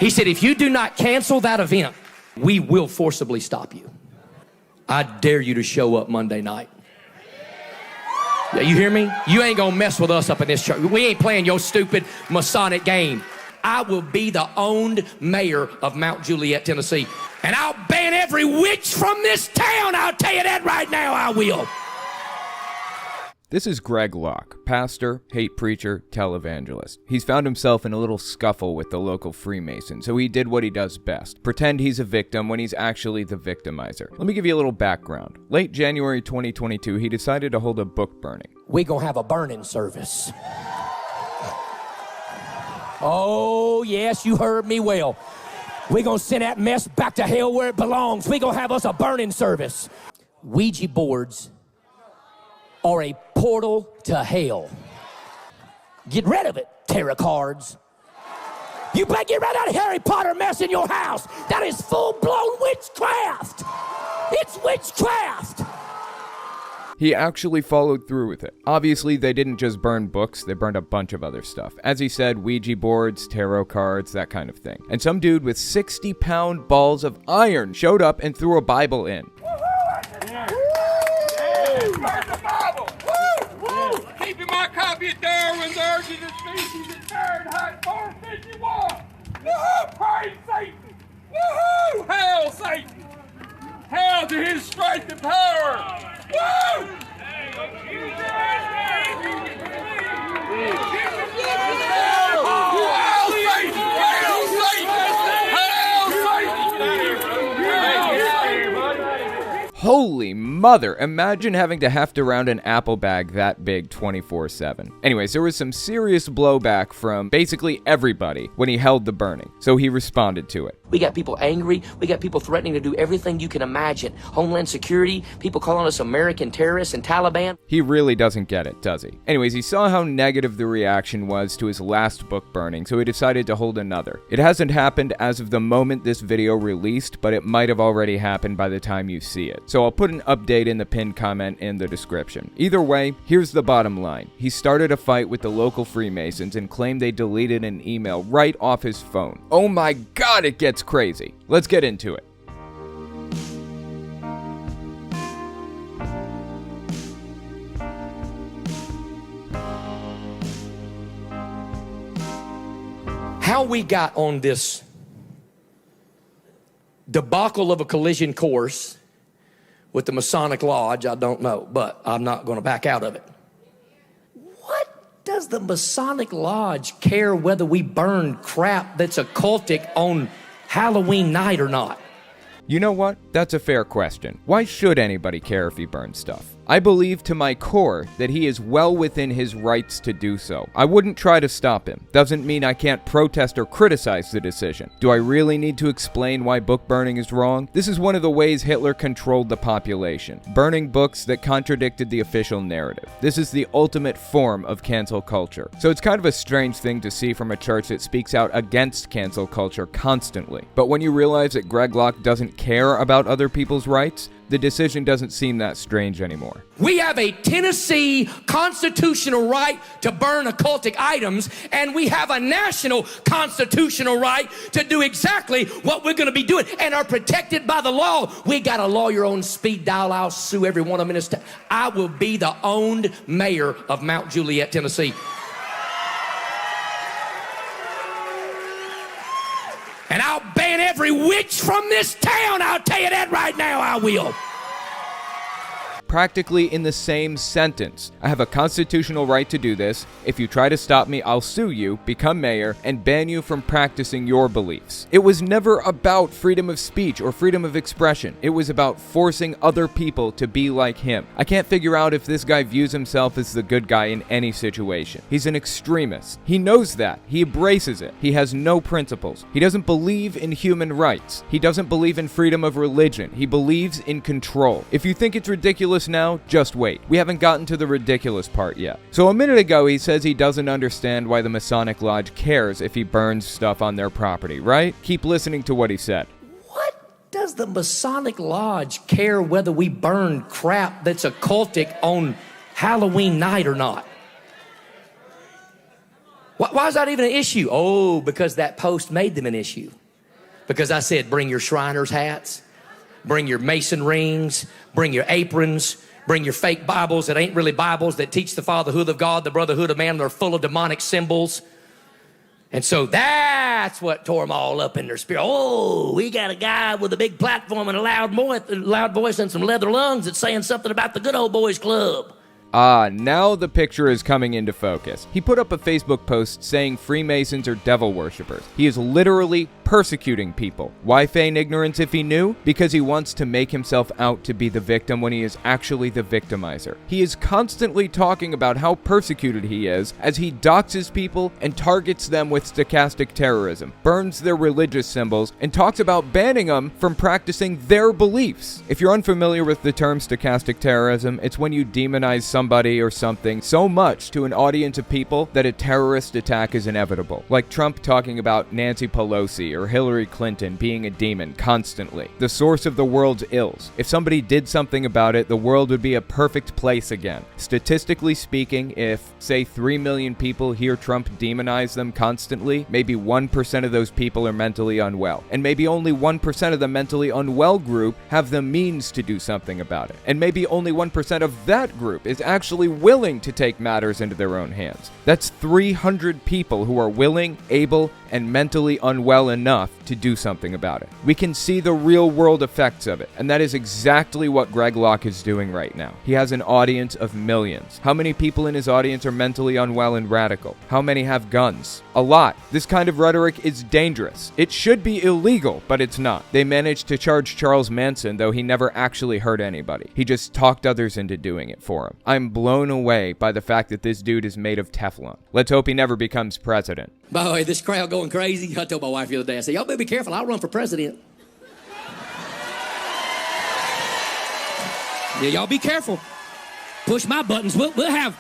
He said, if you do not cancel that event, we will forcibly stop you. I dare you to show up Monday night. Yeah, you hear me? You ain't gonna mess with us up in this church. We ain't playing your stupid Masonic game. I will be the owned mayor of Mount Juliet, Tennessee. And I'll ban every witch from this town. I'll tell you that right now, I will. This is Greg Locke, pastor, hate preacher, televangelist. He's found himself in a little scuffle with the local Freemason, so he did what he does best, pretend he's a victim when he's actually the victimizer. Let me give you a little background. Late January 2022, he decided to hold a book burning. We gonna have a burning service. Oh, yes, you heard me well. We gonna send that mess back to hell where it belongs. We gonna have us a burning service. Ouija boards are a portal to hell. Get rid of it, tarot cards. You better get rid of that Harry Potter mess in your house. That is full-blown witchcraft. It's witchcraft. He actually followed through with it. Obviously, they didn't just burn books, they burned a bunch of other stuff. As he said, Ouija boards, tarot cards, that kind of thing. And some dude with 60-pound balls of iron showed up and threw a Bible in. Keeping my copy of Darwin's Origin of Species at Fahrenheit 451. Woohoo! Praise Satan! Woohoo! Hail Satan! Hail to his strength and power! Woo! Holy mother, imagine having to heft around an apple bag that big 24/7. Anyways, there was some serious blowback from basically everybody when he held the burning, so he responded to it. We got people angry. We got people threatening to do everything you can imagine. Homeland Security, people calling us American terrorists and Taliban. He really doesn't get it, does he? Anyways, he saw how negative the reaction was to his last book burning, so he decided to hold another. It hasn't happened as of the moment this video released, but it might have already happened by the time you see it. So I'll put an update in the pinned comment in the description. Either way, here's the bottom line. He started a fight with the local Freemasons and claimed they deleted an email right off his phone. Oh my god, it gets crazy. Let's get into it. How we got on this debacle of a collision course with the Masonic Lodge, I don't know, but I'm not going to back out of it. What does the Masonic Lodge care whether we burn crap that's occultic on Halloween night or not? You know what? That's a fair question. Why should anybody care if he burns stuff? I believe to my core that he is well within his rights to do so. I wouldn't try to stop him. Doesn't mean I can't protest or criticize the decision. Do I really need to explain why book burning is wrong? This is one of the ways Hitler controlled the population, burning books that contradicted the official narrative. This is the ultimate form of cancel culture. So it's kind of a strange thing to see from a church that speaks out against cancel culture constantly. But when you realize that Greg Locke doesn't care about other people's rights, the decision doesn't seem that strange anymore. We have a Tennessee constitutional right to burn occultic items, and we have a national constitutional right to do exactly what we're going to be doing and are protected by the law. We got a lawyer on speed dial. I'll sue every one of them in this town. I will be the owned mayor of Mount Juliet, Tennessee. And I'll ban every witch from this town. I'll tell you that right now, I will. Practically in the same sentence. I have a constitutional right to do this. If you try to stop me, I'll sue you, become mayor, and ban you from practicing your beliefs. It was never about freedom of speech or freedom of expression. It was about forcing other people to be like him. I can't figure out if this guy views himself as the good guy in any situation. He's an extremist. He knows that. He embraces it. He has no principles. He doesn't believe in human rights. He doesn't believe in freedom of religion. He believes in control. If you think it's ridiculous now, just wait. We haven't gotten to the ridiculous part yet. So a minute ago, he says he doesn't understand why the Masonic Lodge cares if he burns stuff on their property, right? Keep listening to what he said. What does the Masonic Lodge care whether we burn crap that's occultic on Halloween night or not? Why is that even an issue? Oh, because that post made them an issue. Because I said, bring your Shriners hats, bring your Mason rings, bring your aprons, bring your fake Bibles that ain't really Bibles, that teach the fatherhood of God, the brotherhood of man. They're full of demonic symbols. And so that's what tore them all up in their spirit. Oh, we got a guy with a big platform and a loud voice and some leather lungs that's saying something about the good old boys club. Now the picture is coming into focus. He put up a Facebook post saying Freemasons are devil worshippers. He is literally persecuting people. Why feign ignorance if he knew? Because he wants to make himself out to be the victim when he is actually the victimizer. He is constantly talking about how persecuted he is as he doxes people and targets them with stochastic terrorism, burns their religious symbols, and talks about banning them from practicing their beliefs. If you're unfamiliar with the term stochastic terrorism, it's when you demonize somebody or something so much to an audience of people that a terrorist attack is inevitable. Like Trump talking about Nancy Pelosi or Hillary Clinton being a demon constantly. The source of the world's ills. If somebody did something about it, the world would be a perfect place again. Statistically speaking, if, say, 3 million people hear Trump demonize them constantly, maybe 1% of those people are mentally unwell. And maybe only 1% of the mentally unwell group have the means to do something about it. And maybe only 1% of that group is actually willing to take matters into their own hands. That's 300 people who are willing, able, and mentally unwell enough to do something about it. We can see the real world effects of it, and that is exactly what Greg Locke is doing right now. He has an audience of millions. How many people in his audience are mentally unwell and radical? How many have guns? A lot. This kind of rhetoric is dangerous. It should be illegal, but it's not. They managed to charge Charles Manson, though he never actually hurt anybody. He just talked others into doing it for him. I'm blown away by the fact that this dude is made of Teflon. Let's hope he never becomes president. By the way, this crowd going crazy. I told my wife the other day, I said, y'all better be careful. I'll run for president. Yeah, y'all be careful. Push my buttons. We'll have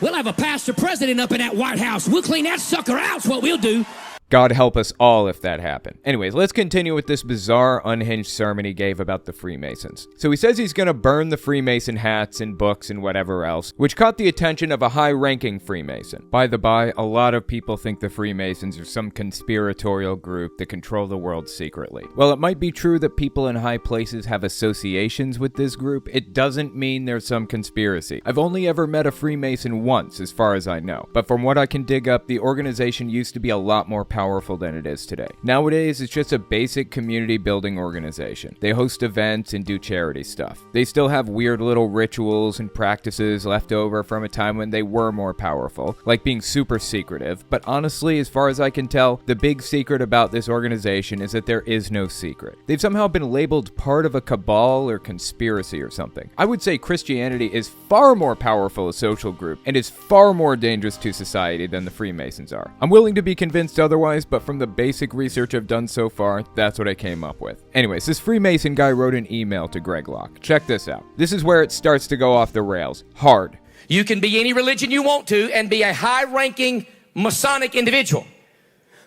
a pastor president up in that White House. We'll clean that sucker out. That's what we'll do. God help us all if that happened. Anyways, let's continue with this bizarre, unhinged sermon he gave about the Freemasons. So he says he's gonna burn the Freemason hats and books and whatever else, which caught the attention of a high-ranking Freemason. By the by, a lot of people think the Freemasons are some conspiratorial group that control the world secretly. While it might be true that people in high places have associations with this group, it doesn't mean there's some conspiracy. I've only ever met a Freemason once, as far as I know. But from what I can dig up, the organization used to be a lot more powerful than it is today. Nowadays, it's just a basic community building organization. They host events and do charity stuff. They still have weird little rituals and practices left over from a time when they were more powerful, like being super secretive. But honestly, as far as I can tell, the big secret about this organization is that there is no secret. They've somehow been labeled part of a cabal or conspiracy or something. I would say Christianity is far more powerful a social group and is far more dangerous to society than the Freemasons are. I'm willing to be convinced otherwise, but from the basic research I've done so far, that's what I came up with. Anyways, this Freemason guy wrote an email to Greg Locke. Check this out. This is where it starts to go off the rails. Hard. You can be any religion you want to and be a high-ranking Masonic individual.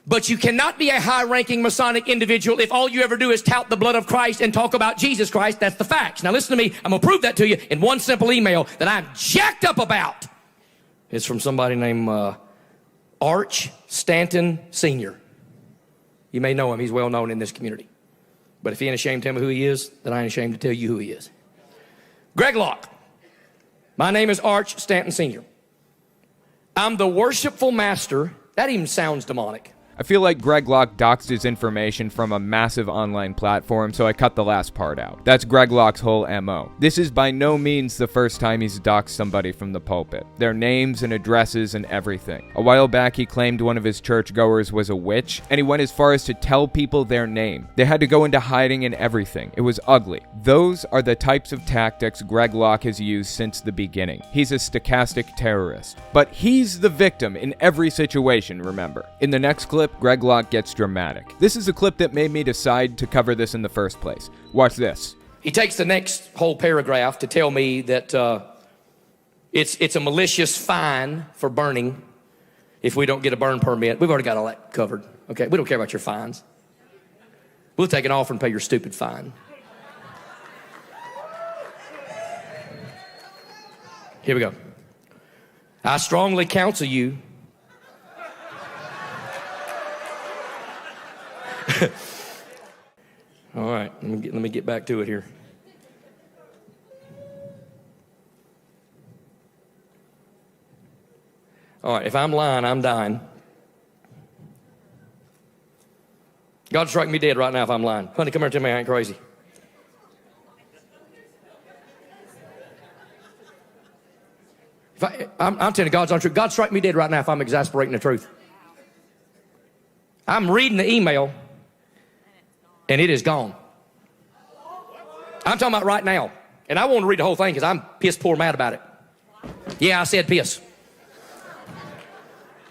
But you cannot be a high-ranking Masonic individual if all you ever do is tout the blood of Christ and talk about Jesus Christ. That's the facts. Now listen to me. I'm going to prove that to you in one simple email that I'm jacked up about. It's from somebody named Arch Stanton Sr. You may know him. He's well known in this community. But if he ain't ashamed to tell me who he is, then I ain't ashamed to tell you who he is. Greg Locke. My name is Arch Stanton Sr. I'm the worshipful master. That even sounds demonic. I feel like Greg Locke doxed his information from a massive online platform, so I cut the last part out. That's Greg Locke's whole MO. This is by no means the first time he's doxed somebody from the pulpit. Their names and addresses and everything. A while back, he claimed one of his churchgoers was a witch, and he went as far as to tell people their name. They had to go into hiding and everything. It was ugly. Those are the types of tactics Greg Locke has used since the beginning. He's a stochastic terrorist. But he's the victim in every situation, remember. In the next clip, Greg Locke gets dramatic. This is the clip that made me decide to cover this in the first place. Watch this. He takes the next whole paragraph to tell me that it's a malicious fine for burning if we don't get a burn permit. We've already got all that covered. Okay, we don't care about your fines. We'll take an offer and pay your stupid fine. Here we go. I strongly counsel you All right, let me get back to it here. All right, if I'm lying, I'm dying. God strike me dead right now if I'm lying. Honey, come here and tell me I ain't crazy. I'm telling you, God's untrue. God strike me dead right now if I'm exasperating the truth. I'm reading the email, and it is gone. I'm talking about right now. And I want to read the whole thing because I'm piss poor mad about it. Yeah, I said piss.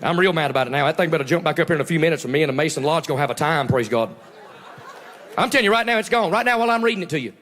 I'm real mad about it now. That thing better jump back up here in a few minutes, and me and the Mason Lodge going to have a time, praise God. I'm telling you right now, it's gone. Right now while I'm reading it to you.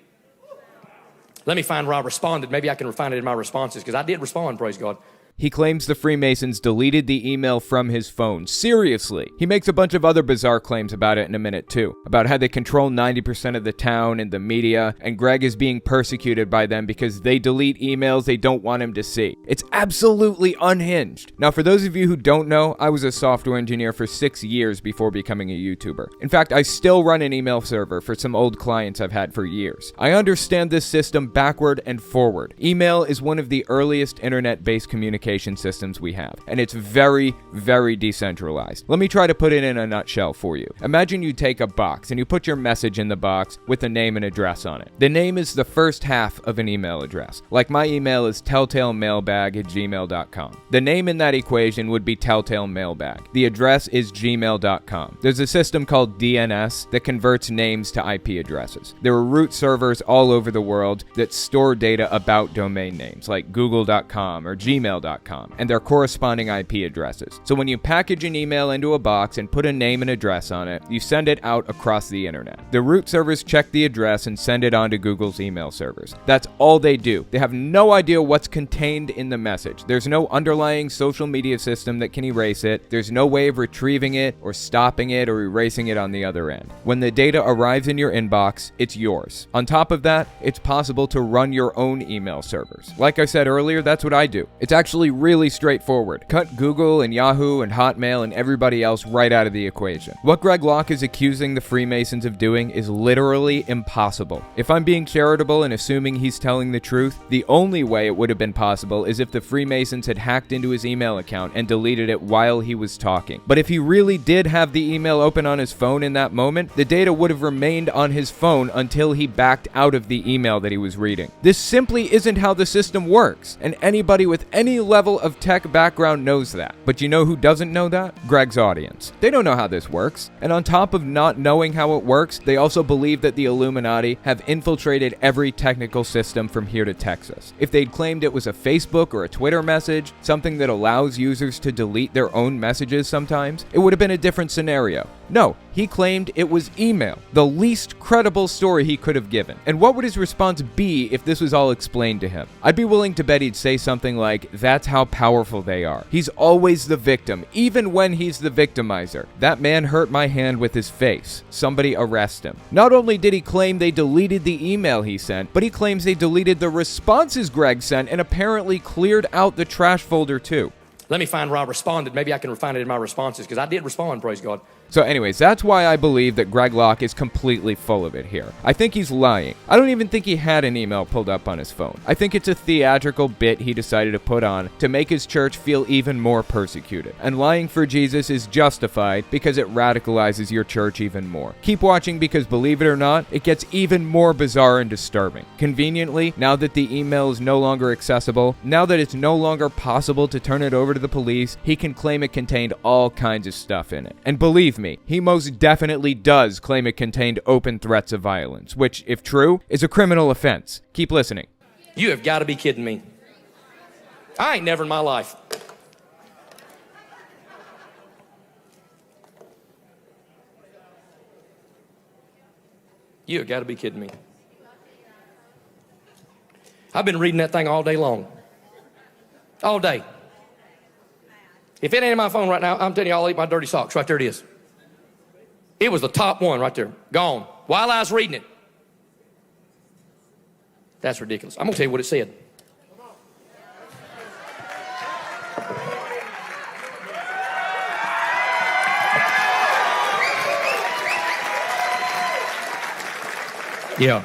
Let me find where I responded. Maybe I can refine it in my responses, because I did respond, praise God. He claims the Freemasons deleted the email from his phone. Seriously. He makes a bunch of other bizarre claims about it in a minute too. About how they control 90% of the town and the media, and Greg is being persecuted by them because they delete emails they don't want him to see. It's absolutely unhinged. Now, for those of you who don't know, I was a software engineer for 6 years before becoming a YouTuber. In fact, I still run an email server for some old clients I've had for years. I understand this system backward and forward. Email is one of the earliest internet-based communication systems we have, and it's very, very decentralized. Let me try to put it in a nutshell for you. Imagine you take a box and you put your message in the box with a name and address on it. The name is the first half of an email address. Like my email is telltalemailbag@gmail.com. The name in that equation would be Telltale Mailbag. The address is gmail.com. There's a system called DNS that converts names to IP addresses. There are root servers all over the world that store data about domain names like google.com or gmail.com. and their corresponding IP addresses. So when you package an email into a box and put a name and address on it, you send it out across the internet. The root servers check the address and send it on to Google's email servers. That's all they do. They have no idea what's contained in the message. There's no underlying social media system that can erase it. There's no way of retrieving it or stopping it or erasing it on the other end. When the data arrives in your inbox, it's yours. On top of that, it's possible to run your own email servers. Like I said earlier, that's what I do. It's actually really straightforward. Cut Google and Yahoo and Hotmail and everybody else right out of the equation. What Greg Locke is accusing the Freemasons of doing is literally impossible. If I'm being charitable and assuming he's telling the truth, the only way it would have been possible is if the Freemasons had hacked into his email account and deleted it while he was talking. But if he really did have the email open on his phone in that moment, the data would have remained on his phone until he backed out of the email that he was reading. This simply isn't how the system works, and anybody with any level of tech background knows that. But you know who doesn't know that? Greg's audience. They don't know how this works. And on top of not knowing how it works, they also believe that the Illuminati have infiltrated every technical system from here to Texas. If they'd claimed it was a Facebook or a Twitter message, something that allows users to delete their own messages sometimes, it would have been a different scenario. No, he claimed it was email, the least credible story he could have given. And what would his response be if this was all explained to him? I'd be willing to bet he'd say something like, "That's how powerful they are. He's always the victim, even when he's the victimizer. That man hurt my hand with his face. Somebody arrest him." Not only did he claim they deleted the email he sent, but he claims they deleted the responses Greg sent and apparently cleared out the trash folder too. Let me find where I responded. Maybe I can refine it in my responses, because I did respond, praise God. So anyways, that's why I believe that Greg Locke is completely full of it here. I think he's lying. I don't even think he had an email pulled up on his phone. I think it's a theatrical bit he decided to put on to make his church feel even more persecuted. And lying for Jesus is justified because it radicalizes your church even more. Keep watching, because believe it or not, it gets even more bizarre and disturbing. Conveniently, now that the email is no longer accessible, now that it's no longer possible to turn it over to the police, he can claim it contained all kinds of stuff in it. And believe me, he most definitely does claim it contained open threats of violence, which, if true, is a criminal offense. Keep listening. You have got to be kidding me. I ain't never in my life. You have got to be kidding me. I've been reading that thing all day long. All day. If it ain't in my phone right now, I'm telling you, I'll eat my dirty socks. Right there it is. It was the top one right there. Gone. While I was reading it. That's ridiculous. I'm going to tell you what it said. Yeah.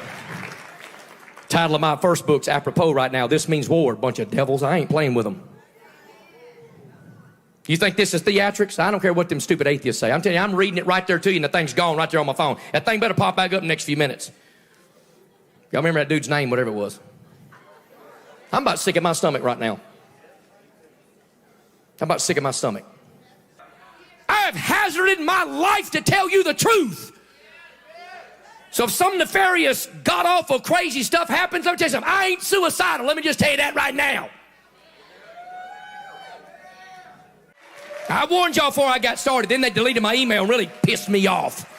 Title of my first book's apropos right now. This means war. Bunch of devils. I ain't playing with them. You think this is theatrics? I don't care what them stupid atheists say. I'm telling you, I'm reading it right there to you, and the thing's gone right there on my phone. That thing better pop back up in the next few minutes. Y'all remember that dude's name, whatever it was? I'm about sick of my stomach right now. I'm about sick of my stomach. I have hazarded my life to tell you the truth. So if some nefarious, god-awful, crazy stuff happens, let me tell you something. I ain't suicidal. Let me just tell you that right now. I warned y'all before I got started. Then they deleted my email and really pissed me off.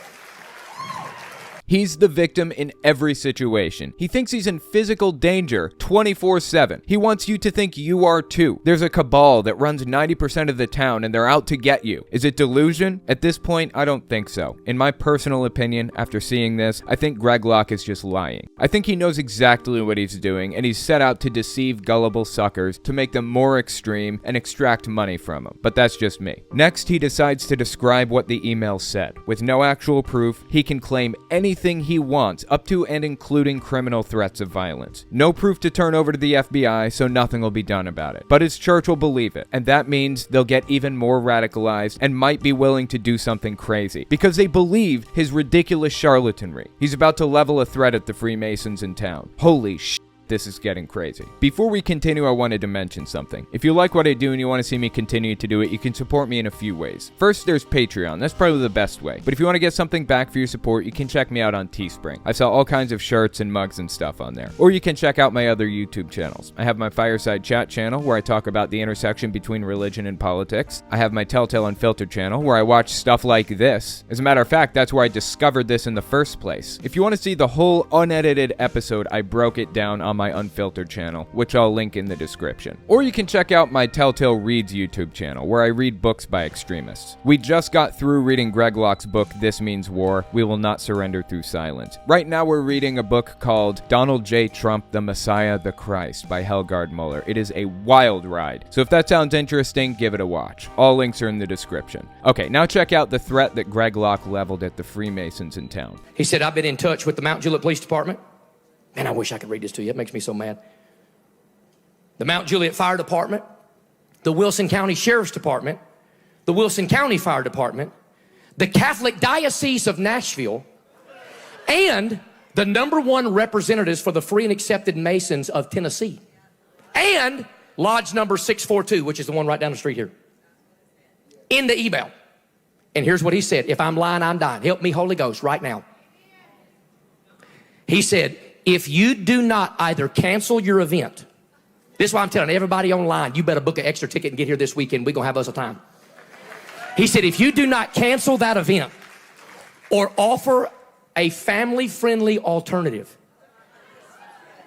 He's the victim in every situation. He thinks he's in physical danger 24/7. He wants you to think you are too. There's a cabal that runs 90% of the town and they're out to get you. Is it delusion? At this point, I don't think so. In my personal opinion, after seeing this, I think Greg Locke is just lying. I think he knows exactly what he's doing and he's set out to deceive gullible suckers to make them more extreme and extract money from them. But that's just me. Next, he decides to describe what the email said. With no actual proof, he can claim anything he wants, up to and including criminal threats of violence. No proof to turn over to the FBI, so nothing will be done about it. But his church will believe it, and that means they'll get even more radicalized and might be willing to do something crazy, because they believe his ridiculous charlatanry. He's about to level a threat at the Freemasons in town. Holy shit. This is getting crazy. Before we continue, I wanted to mention something. If you like what I do and you want to see me continue to do it, you can support me in a few ways. First, there's Patreon. That's probably the best way. But if you want to get something back for your support, you can check me out on Teespring. I sell all kinds of shirts and mugs and stuff on there. Or you can check out my other YouTube channels. I have my Fireside Chat channel, where I talk about the intersection between religion and politics. I have my Telltale Unfiltered channel, where I watch stuff like this. As a matter of fact, that's where I discovered this in the first place. If you want to see the whole unedited episode, I broke it down on my Unfiltered channel, which I'll link in the description. Or you can check out my Telltale Reads YouTube channel, where I read books by extremists. We just got through reading Greg Locke's book, This Means War, We Will Not Surrender Through Silence. Right now we're reading a book called Donald J. Trump, the Messiah, the Christ by Helgard Muller. It is a wild ride. So if that sounds interesting, give it a watch. All links are in the description. Okay, now check out the threat that Greg Locke leveled at the Freemasons in town. He said, I've been in touch with the Mount Juliet Police Department. Man, I wish I could read this to you. It makes me so mad. The Mount Juliet Fire Department, the Wilson County Sheriff's Department, the Wilson County Fire Department, the Catholic Diocese of Nashville, and the #1 representatives for the Free and Accepted Masons of Tennessee, and Lodge number 642, which is the one right down the street here, in the email. And here's what he said. If I'm lying, I'm dying. Help me, Holy Ghost, right now. He said, if you do not either cancel your event, this is why I'm telling everybody online, you better book an extra ticket and get here this weekend. We're going to have us a time. He said, if you do not cancel that event or offer a family-friendly alternative,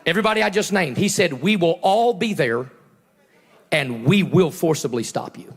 everybody I just named, he said, we will all be there and we will forcibly stop you.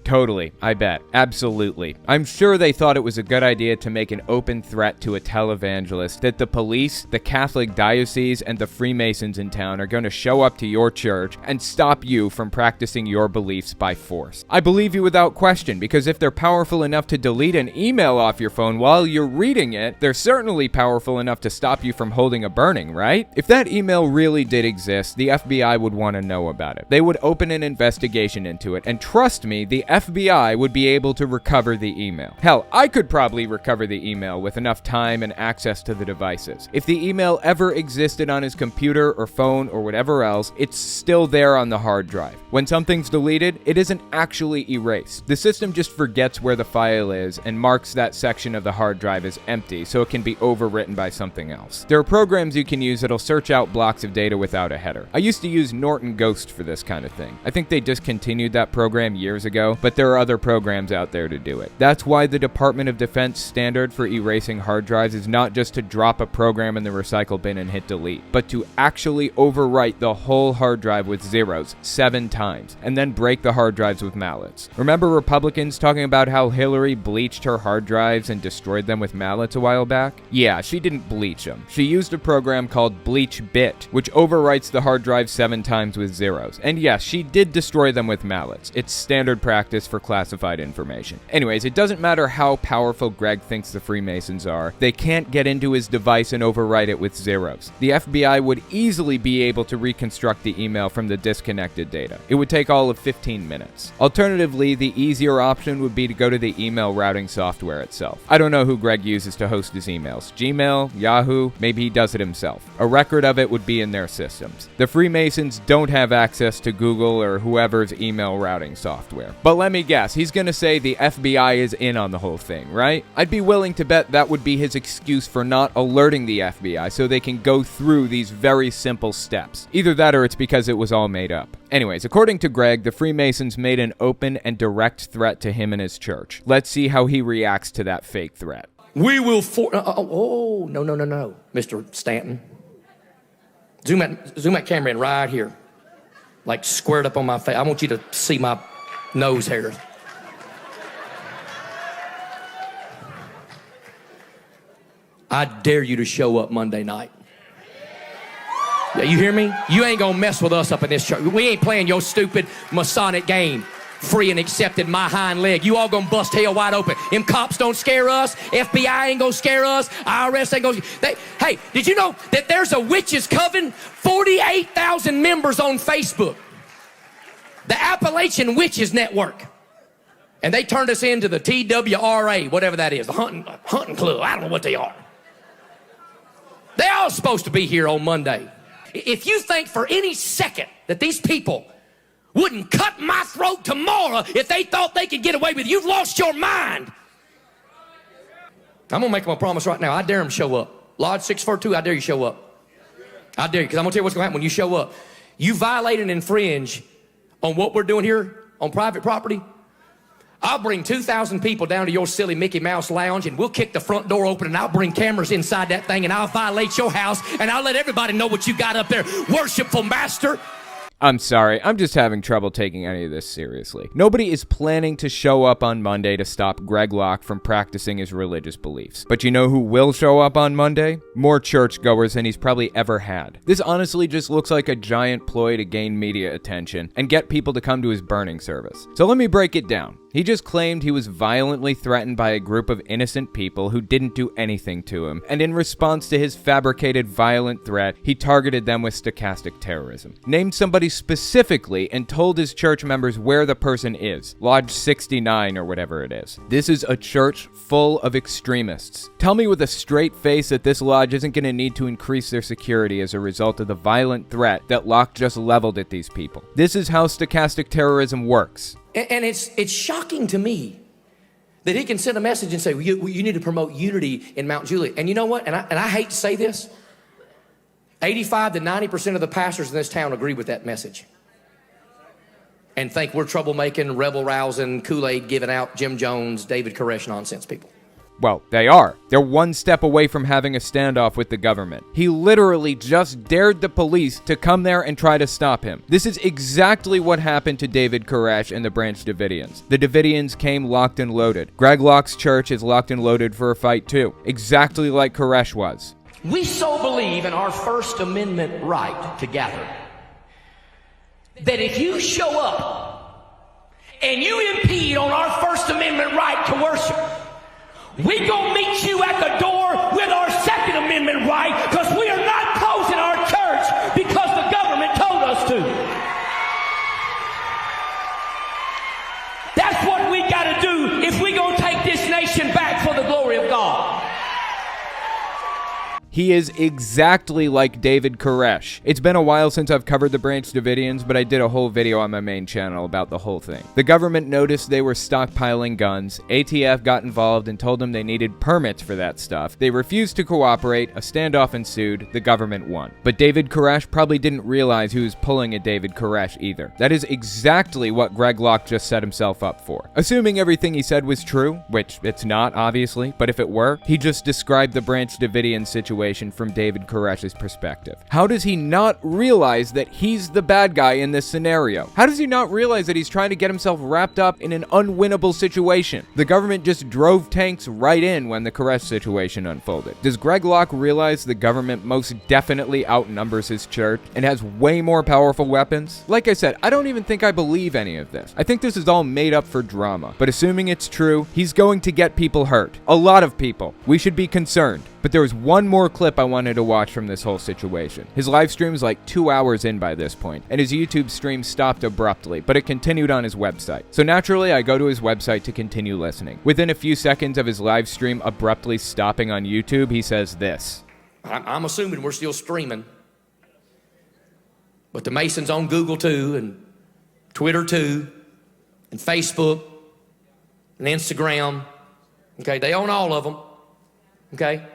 Totally, I bet. Absolutely. I'm sure they thought it was a good idea to make an open threat to a televangelist that the police, the Catholic Diocese, and the Freemasons in town are going to show up to your church and stop you from practicing your beliefs by force. I believe you without question, because if they're powerful enough to delete an email off your phone while you're reading it, they're certainly powerful enough to stop you from holding a burning, right? If that email really did exist, the FBI would want to know about it. They would open an investigation into it, and trust me, the FBI would be able to recover the email. Hell, I could probably recover the email with enough time and access to the devices. If the email ever existed on his computer or phone or whatever else, it's still there on the hard drive. When something's deleted, it isn't actually erased. The system just forgets where the file is and marks that section of the hard drive as empty so it can be overwritten by something else. There are programs you can use that'll search out blocks of data without a header. I used to use Norton Ghost for this kind of thing. I think they discontinued that program years ago, but there are other programs out there to do it. That's why the Department of Defense standard for erasing hard drives is not just to drop a program in the recycle bin and hit delete, but to actually overwrite the whole hard drive with zeros 7 times, and then break the hard drives with mallets. Remember Republicans talking about how Hillary bleached her hard drives and destroyed them with mallets a while back? Yeah, she didn't bleach them. She used a program called BleachBit, which overwrites the hard drive 7 times with zeros. And yes, she did destroy them with mallets. It's standard practice practice for classified information. Anyways, it doesn't matter how powerful Greg thinks the Freemasons are, they can't get into his device and overwrite it with zeros. The FBI would easily be able to reconstruct the email from the disconnected data. It would take all of 15 minutes. Alternatively, the easier option would be to go to the email routing software itself. I don't know who Greg uses to host his emails. Gmail, Yahoo, maybe he does it himself. A record of it would be in their systems. The Freemasons don't have access to Google or whoever's email routing software. But let me guess, he's gonna say the FBI is in on the whole thing, right? I'd be willing to bet that would be his excuse for not alerting the FBI so they can go through these very simple steps. Either that or it's because it was all made up. Anyways, according to Greg, the Freemasons made an open and direct threat to him and his church. Let's see how he reacts to that fake threat. We will no, Mr. Stanton. Zoom that camera in right here. Like squared up on my face. I want you to see my nose hairs. I dare you to show up Monday night. Yeah, you hear me? You ain't gonna mess with us up in this church. We ain't playing your stupid Masonic game. Free and accepted my hind leg. You all gonna bust hell wide open. Them cops don't scare us. FBI ain't gonna scare us. IRS ain't gonna. Hey, did you know that there's a witches coven? 48,000 members on Facebook. The Appalachian Witches Network. And they turned us into the TWRA, whatever that is, the hunting club. I don't know what they are. They all supposed to be here on Monday. If you think for any second that these people wouldn't cut my throat tomorrow if they thought they could get away with it, you've lost your mind. I'm gonna make them a promise right now. I dare them show up. Lodge 642, I dare you show up. I dare you, because I'm gonna tell you what's gonna happen when you show up. You violate and infringe on what we're doing here on private property. I'll bring 2,000 people down to your silly Mickey Mouse lounge and we'll kick the front door open and I'll bring cameras inside that thing and I'll violate your house and I'll let everybody know what you got up there. Worshipful master. I'm sorry, I'm just having trouble taking any of this seriously. Nobody is planning to show up on Monday to stop Greg Locke from practicing his religious beliefs. But you know who will show up on Monday? More churchgoers than he's probably ever had. This honestly just looks like a giant ploy to gain media attention and get people to come to his burning service. So let me break it down. He just claimed he was violently threatened by a group of innocent people who didn't do anything to him, and in response to his fabricated violent threat, he targeted them with stochastic terrorism. Named somebody specifically and told his church members where the person is, Lodge 69 or whatever it is. This is a church full of extremists. Tell me with a straight face that this lodge isn't going to need to increase their security as a result of the violent threat that Locke just leveled at these people. This is how stochastic terrorism works. And it's shocking to me that he can send a message and say, you need to promote unity in Mount Juliet. And you know what? And I hate to say this, 85 to 90% of the pastors in this town agree with that message and think we're troublemaking, rebel-rousing, Kool-Aid giving out, Jim Jones, David Koresh nonsense people. Well, they are. They're one step away from having a standoff with the government. He literally just dared the police to come there and try to stop him. This is exactly what happened to David Koresh and the Branch Davidians. The Davidians came locked and loaded. Greg Locke's church is locked and loaded for a fight too, exactly like Koresh was. We so believe in our First Amendment right to gather that if you show up and you impede on our First Amendment right to worship, we gonna meet you at the door with our Second Amendment right, because we are not closing our church because the government told us to. That's what we gotta do if we gonna take this nation back for the glory of God. He is exactly like David Koresh. It's been a while since I've covered the Branch Davidians, but I did a whole video on my main channel about the whole thing. The government noticed they were stockpiling guns. ATF got involved and told them they needed permits for that stuff. They refused to cooperate, a standoff ensued, the government won. But David Koresh probably didn't realize he was pulling a David Koresh either. That is exactly what Greg Locke just set himself up for. Assuming everything he said was true, which it's not, obviously, but if it were, he just described the Branch Davidian situation situation from David Koresh's perspective. How does he not realize that he's the bad guy in this scenario? How does he not realize that he's trying to get himself wrapped up in an unwinnable situation? The government just drove tanks right in when the Koresh situation unfolded. Does Greg Locke realize the government most definitely outnumbers his church and has way more powerful weapons? Like I said, I don't even think I believe any of this. I think this is all made up for drama. But assuming it's true, he's going to get people hurt. A lot of people. We should be concerned. But there was one more clip I wanted to watch from this whole situation. His live stream was like 2 hours in by this point, and his YouTube stream stopped abruptly, but it continued on his website. So naturally, I go to his website to continue listening. Within a few seconds of his live stream abruptly stopping on YouTube, he says this. I'm assuming we're still streaming, but the Masons on Google too, and Twitter too, and Facebook, and Instagram. Okay, they own all of them. Okay?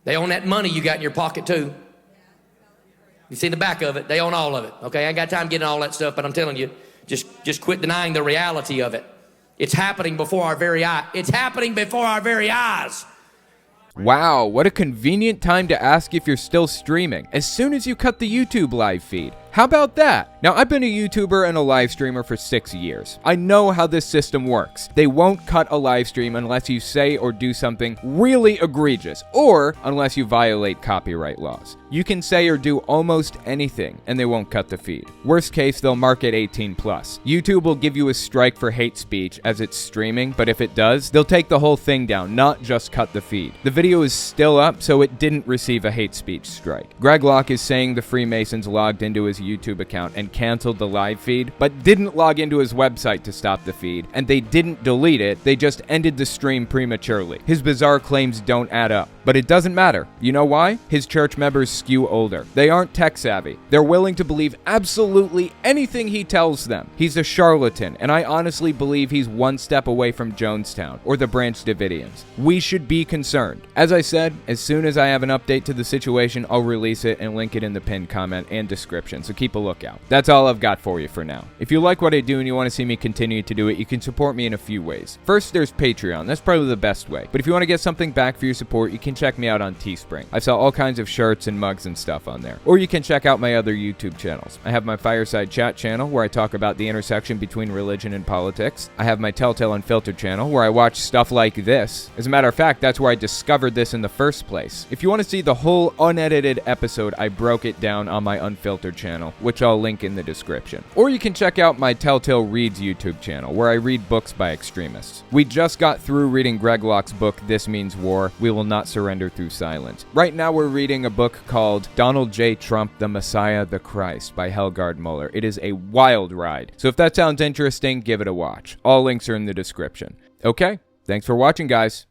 They own that money you got in your pocket too. You see the back of it, they own all of it. Okay, I ain't got time getting all that stuff, but I'm telling you, just quit denying the reality of it. It's happening before our very eyes. It's happening before our very eyes. Wow, what a convenient time to ask if you're still streaming, as soon as you cut the YouTube live feed. How about that? Now, I've been a YouTuber and a live streamer for 6 years. I know how this system works. They won't cut a live stream unless you say or do something really egregious, or unless you violate copyright laws. You can say or do almost anything, and they won't cut the feed. Worst case, they'll mark it 18+. YouTube will give you a strike for hate speech as it's streaming, but if it does, they'll take the whole thing down, not just cut the feed. The video is still up, so it didn't receive a hate speech strike. Greg Locke is saying the Freemasons logged into his YouTube account and canceled the live feed, but didn't log into his website to stop the feed, and they didn't delete it, they just ended the stream prematurely. His bizarre claims don't add up, but it doesn't matter. You know why? His church members skew older. They aren't tech savvy. They're willing to believe absolutely anything he tells them. He's a charlatan, and I honestly believe he's one step away from Jonestown or the Branch Davidians. We should be concerned. As I said, as soon as I have an update to the situation, I'll release it and link it in the pinned comment and description, so keep a lookout. That's all I've got for you for now. If you like what I do and you want to see me continue to do it, you can support me in a few ways. First, there's Patreon. That's probably the best way. But if you want to get something back for your support, you can check me out on Teespring. I sell all kinds of shirts and mugs and stuff on there. Or you can check out my other YouTube channels. I have my Fireside Chat channel, where I talk about the intersection between religion and politics. I have my Telltale Unfiltered channel, where I watch stuff like this. As a matter of fact, that's where I discovered this in the first place. If you want to see the whole unedited episode, I broke it down on my Unfiltered channel, which I'll link in the description. Or you can check out my Telltale Reads YouTube channel, where I read books by extremists. We just got through reading Greg Locke's book, This Means War, We Will Not Surrender Through Silence. Right now we're reading a book called Donald J. Trump, the Messiah, the Christ by Helgard Muller. It is a wild ride. So if that sounds interesting, give it a watch. All links are in the description. Okay, thanks for watching, guys.